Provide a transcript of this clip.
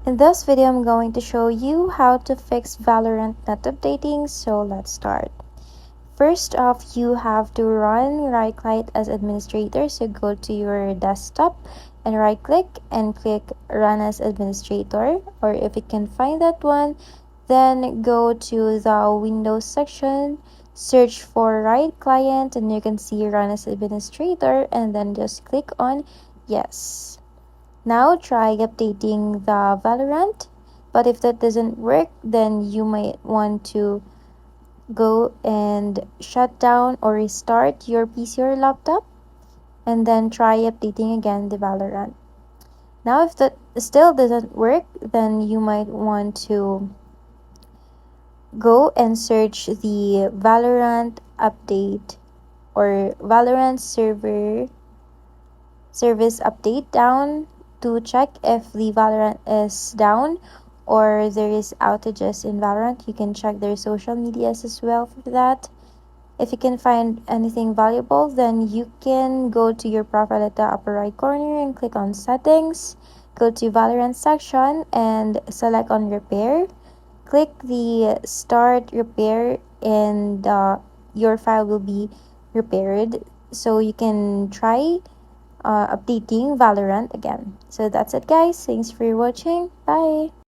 In this video, I'm going to show you how to fix Valorant not updating, so let's start. First off, you have to run right click as administrator, so go to your desktop and right click and click run as administrator, or if you can find that one, then go to the Windows section, search for right client, and you can see run as administrator, and then just click on yes. Now try updating the Valorant, but if that doesn't work, then you might want to go and shut down or restart your PC or laptop and then try updating again the Valorant. Now if that still doesn't work, then you might want to go and search the Valorant update or Valorant service update down to check if the Valorant is down or there is outages in Valorant. You can check their social medias as well for that. If you can find anything valuable, then you can go to your profile at the upper right corner and click on settings. Go to Valorant section and select on repair. Click the start repair and your file will be repaired. So you can try updating Valorant again. So that's it, guys. Thanks for watching. Bye.